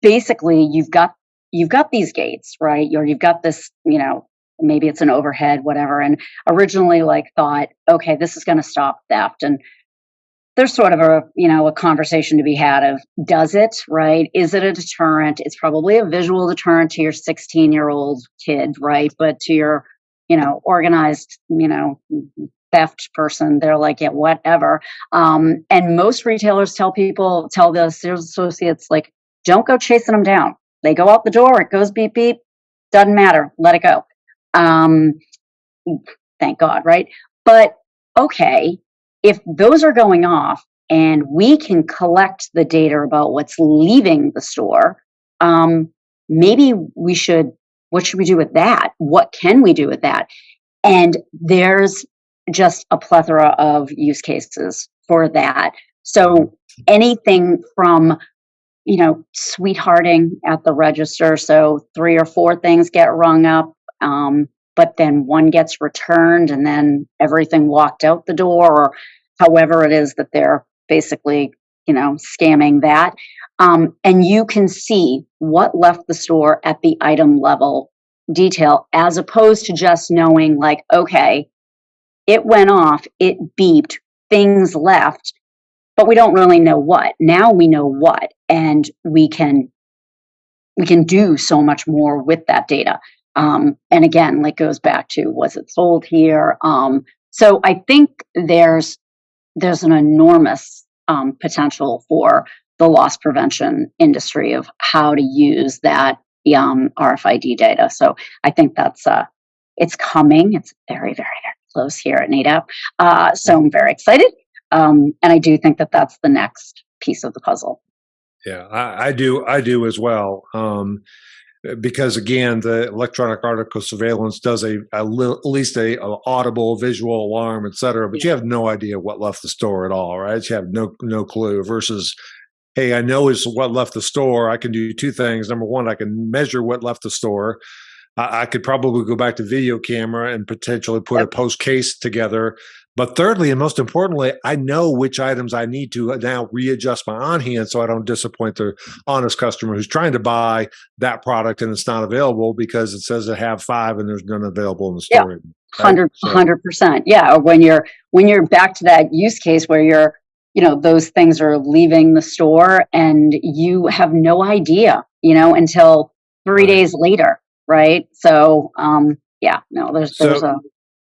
S3: basically you've got these gates, right? Or you've got this, maybe it's an overhead, whatever. And originally thought, okay, this is going to stop theft. And there's sort of a conversation to be had of, does it, right? Is it a deterrent? It's probably a visual deterrent to your 16-year-old kid, right? But to your, organized, theft person, they're like, yeah, whatever. And most retailers tell the sales associates, like, don't go chasing them down. They go out the door, it goes beep, beep, doesn't matter, let it go. Thank God, right? But okay, if those are going off and we can collect the data about what's leaving the store, maybe what should we do with that? What can we do with that? And there's just a plethora of use cases for that. So anything from, sweethearting at the register. So 3 or 4 things get rung up, but then one gets returned and then everything walked out the door. Or however it is that they're basically, scamming that. And you can see what left the store at the item level detail, as opposed to just knowing like, okay, it went off, it beeped, things left, but we don't really know what. Now we know what, and we can do so much more with that data. And again, like goes back to, was it sold here? So I think there's an enormous potential for the loss prevention industry of how to use that RFID data. So I think that's it's coming. It's very, very, very close here at Nedap. So I'm very excited, and I do think that that's the next piece of the puzzle.
S2: Yeah, I do as well. Because again, the electronic article surveillance does at least a audible visual alarm, et cetera, but you have no idea what left the store at all, right? You have no clue versus, hey, I know it's what left the store. I can do two things. Number one, I can measure what left the store. I could probably go back to video camera and potentially put a post case together. But thirdly, and most importantly, I know which items I need to now readjust my on hand so I don't disappoint the honest customer who's trying to buy that product and it's not available because it says I have 5 and there's none available in the store.
S3: Yeah, 100%. Yeah, or when you're back to that use case where those things are leaving the store and you have no idea, until 3 days later, right? So,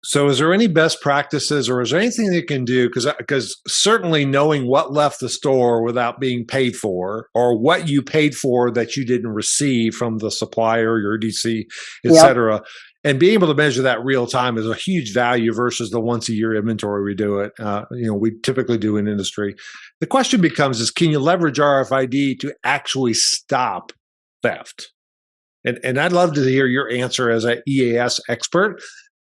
S2: So is there any best practices or is there anything you can do? Because certainly knowing what left the store without being paid for or what you paid for that you didn't receive from the supplier, your DC, et cetera, and being able to measure that real time is a huge value versus the once a year inventory we do it. We typically do in industry. The question becomes can you leverage RFID to actually stop theft? And I'd love to hear your answer as an EAS expert.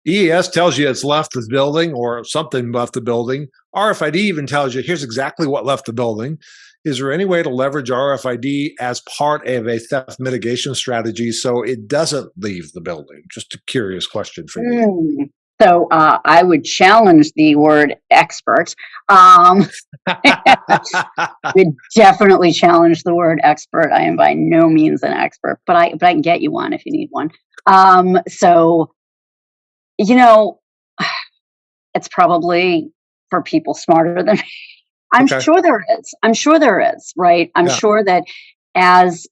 S2: EAS tells you it's left the building or something left the building. RFID even tells you here's exactly what left the building. Is there any way to leverage RFID as part of a theft mitigation strategy so it doesn't leave the building? Just a curious question for you.
S3: So I would challenge the word expert. Would definitely challenge the word expert. I am by no means an expert, but I can get you one if you need one. It's probably for people smarter than me. I'm sure there is, right? I'm sure that as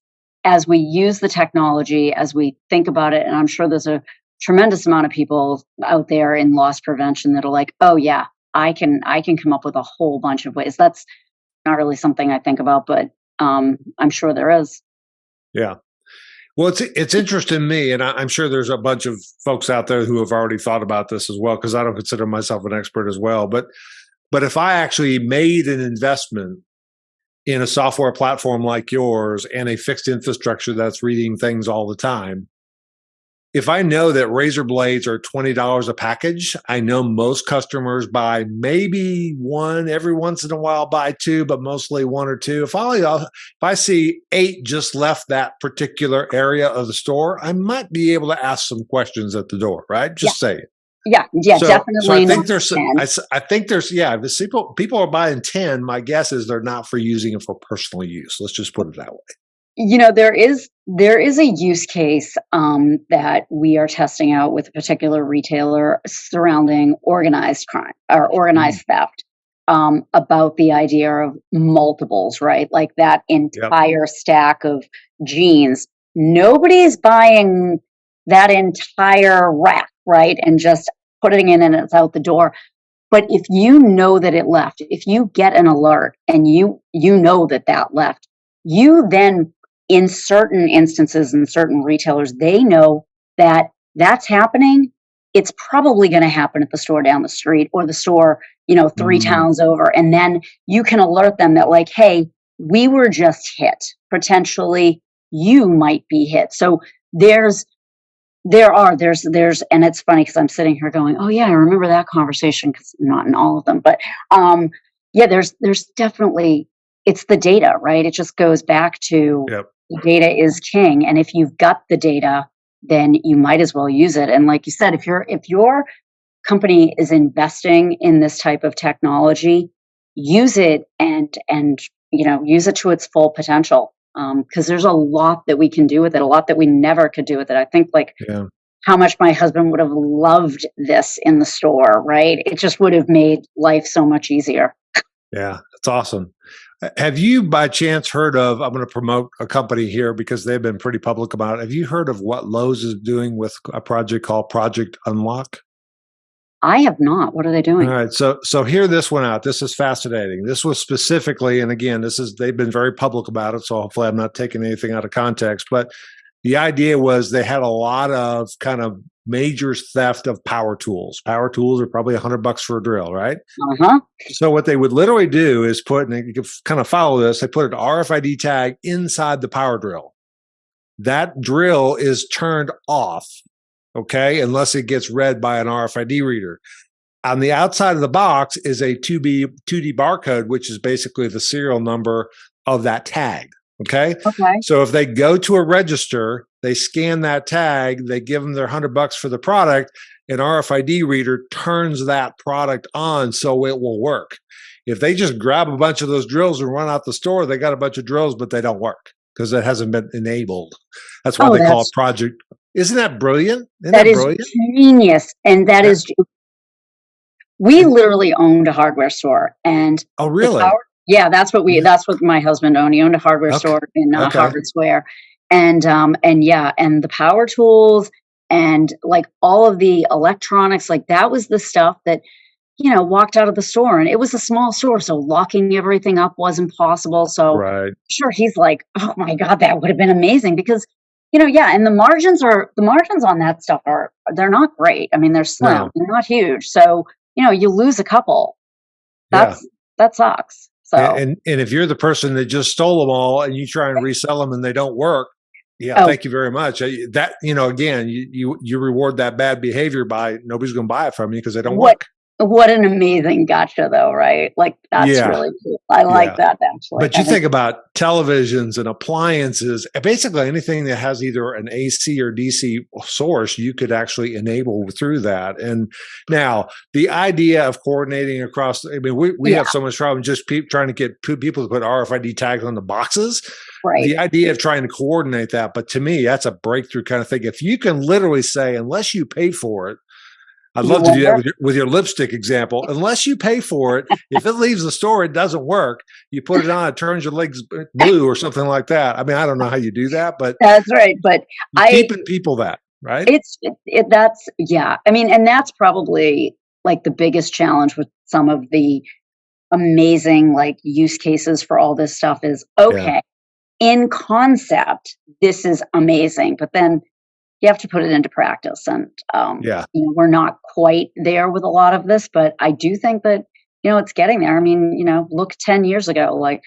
S3: we use the technology, as we think about it, and I'm sure there's a tremendous amount of people out there in loss prevention that are like, oh yeah, I can come up with a whole bunch of ways. That's not really something I think about, but I'm sure there is.
S2: Yeah. Well, it's interesting to me, and I'm sure there's a bunch of folks out there who have already thought about this as well, because I don't consider myself an expert as well. But if I actually made an investment in a software platform like yours and a fixed infrastructure that's reading things all the time, if I know that razor blades are $20 a package, I know most customers buy maybe one, every once in a while buy 2, but mostly 1 or 2. If I see 8 just left that particular area of the store, I might be able to ask some questions at the door, right? Just say it.
S3: Yeah, definitely.
S2: So I think there's if people are buying 10, my guess is they're not for using it for personal use. Let's just put it that way.
S3: There is a use case that we are testing out with a particular retailer surrounding organized crime or organized theft, about the idea of multiples, right? Like that entire stack of jeans. Nobody's buying that entire rack, right? And just putting it in and it's out the door. But if you know that it left, if you get an alert and you know that left, you then, in certain instances and certain retailers, they know that that's happening. It's probably going to happen at the store down the street or the store, 3 towns over. And then you can alert them that like, hey, we were just hit. Potentially you might be hit. So there's, and it's funny because I'm sitting here going, oh yeah, I remember that conversation, because not in all of them, but there's definitely, it's the data, right? It just goes back to the data is king. And if you've got the data, then you might as well use it. And like you said, if your company is investing in this type of technology, use it and use it to its full potential. Because there's a lot that we can do with it, a lot that we never could do with it. I think like
S2: Yeah.
S3: how much my husband would have loved this in the store, right? It just would have made life so much easier.
S2: Yeah, that's awesome. Have you by chance heard of, I'm going to promote a company here because they've been pretty public about it. Have you heard of what Lowe's is doing with a project called Project Unlock?
S3: I have not. What are they
S2: All
S3: doing?
S2: right, so hear this one out. This is fascinating. This was specifically, and again, they've been very public about it, so hopefully I'm not taking anything out of context, but the idea was they had a lot of kind of major theft of power tools. Power tools are probably $100 for a drill, right?
S3: Uh-huh.
S2: So what they would literally do is put, and you can kind of follow this, they put an RFID tag inside the power drill. That drill is turned off, okay, unless it gets read by an RFID reader. On the outside of the box is a 2D barcode, which is basically the serial number of that tag. Okay.
S3: Okay.
S2: So if they go to a register, they scan that tag, they give them their $100 for the product, an RFID reader turns that product on so it will work. If they just grab a bunch of those drills and run out the store, they got a bunch of drills, but they don't work because it hasn't been enabled. That's why they call it Project. Isn't that brilliant?
S3: That is genius. And that is, we literally owned a hardware store. And
S2: oh, really?
S3: Yeah, that's what my husband owned. He owned a hardware store in Harvard Square. And the power tools and like all of the electronics, like that was the stuff that, walked out of the store, and it was a small store. So locking everything up wasn't possible. So sure, he's like, oh my God, that would have been amazing because, and the margins on that stuff they're not great. I mean, they're slim, they're not huge. So, you lose a couple. That sucks. So,
S2: and if you're the person that just stole them all and you try and resell them and they don't work, thank you very much. That, again, you reward that bad behavior by nobody's going to buy it from you because they don't work.
S3: What an amazing gotcha, though, right? Like that's really cool. I like that actually.
S2: But you think about televisions and appliances, basically anything that has either an AC or DC source, you could actually enable through that. And now the idea of coordinating across, I mean, we have so much problem just trying to get people to put RFID tags on the boxes.
S3: Right.
S2: The idea of trying to coordinate that, but to me, that's a breakthrough kind of thing. If you can literally say, unless you pay for it, I'd love to do that with your lipstick example. Unless you pay for it, if it leaves the store, it doesn't work. You put it on, it turns your legs blue or something like that. I mean, I don't know how you do that, but
S3: that's right. But
S2: keeping people that, right?
S3: I mean, and that's probably like the biggest challenge with some of the amazing like use cases for all this stuff is in concept, this is amazing, but then you have to put it into practice. And, we're not quite there with a lot of this, but I do think that, it's getting there. I mean, look 10 years ago, like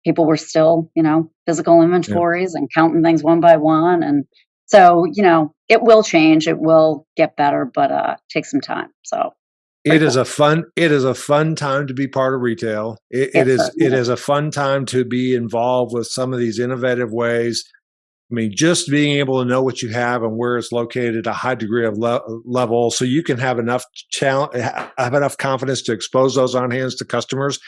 S3: people were still, physical inventories and counting things one by one. And so, it will change, it will get better, but take some time. So
S2: it is a fun time to be part of retail. It is a fun time to be involved with some of these innovative ways. I mean, just being able to know what you have and where it's located at a high degree of level, so you can have enough have enough confidence to expose those on hands to customers.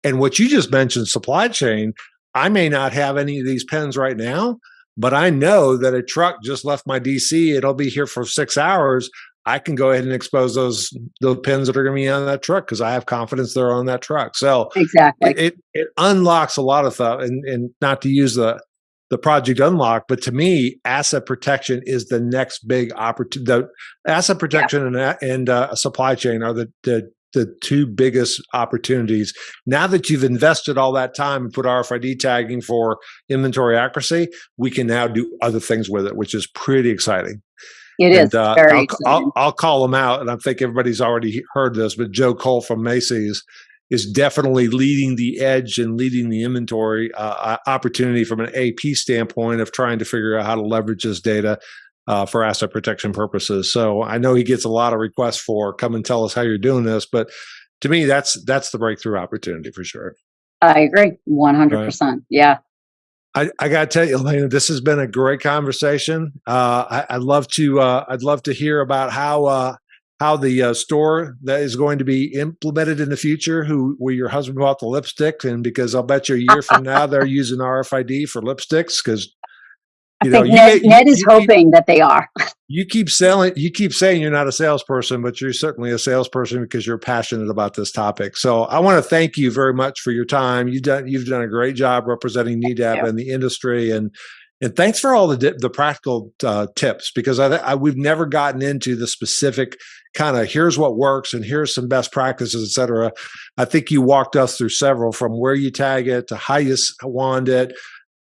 S2: And what you just mentioned, supply chain, I may not have any of these pens right now, but I know that a truck just left my DC. It'll be here for 6 hours. I can go ahead and expose those pins that are going to be on that truck because I have confidence they're on that truck. So
S3: exactly,
S2: it unlocks a lot of stuff, and not to use the Project Unlock, but to me, asset protection is the next big opportunity. The asset protection and supply chain are the two biggest opportunities. Now that you've invested all that time and put RFID tagging for inventory accuracy, we can now do other things with it, which is pretty exciting.
S3: It is very exciting.
S2: I'll call them out, and I think everybody's already heard this, but Joe Cole from Macy's is definitely leading the edge and leading the inventory opportunity from an AP standpoint of trying to figure out how to leverage this data for asset protection purposes. So I know he gets a lot of requests for come and tell us how you're doing this, but to me, that's the breakthrough opportunity for sure.
S3: I agree, 100%. Right. Yeah.
S2: I got to tell you, Elena, this has been a great conversation. I'd love to hear about how how the store that is going to be implemented in the future, where your husband bought the lipstick, and because I'll bet you a year from now they're using RFID for lipsticks, because
S3: I think Ned is hoping that they are.
S2: You keep saying you're not a salesperson, but you're certainly a salesperson because you're passionate about this topic. So I want to thank you very much for your time. You've done a great job representing Nedap and the industry, and thanks for all the practical tips, because we've never gotten into the specific kind of here's what works and here's some best practices, et cetera. I think you walked us through several, from where you tag it to how you wand it.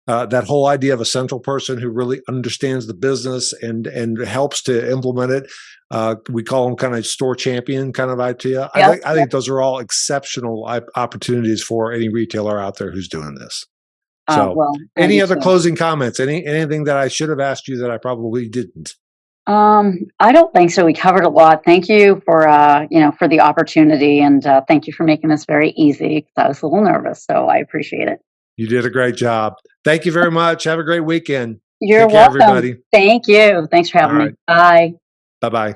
S2: That whole idea of a central person who really understands the business and helps to implement it. We call them kind of store champion kind of idea. I think those are all exceptional opportunities for any retailer out there who's doing this. So, any other closing comments? Anything that I should have asked you that I probably didn't?
S3: I don't think so. We covered a lot. Thank you for for the opportunity, and thank you for making this very easy, because I was a little nervous. So I appreciate it.
S2: You did a great job. Thank you very much. Have a great weekend.
S3: You're welcome. Take care, everybody. Thank you. Thanks for having me. Bye.
S2: Bye-bye.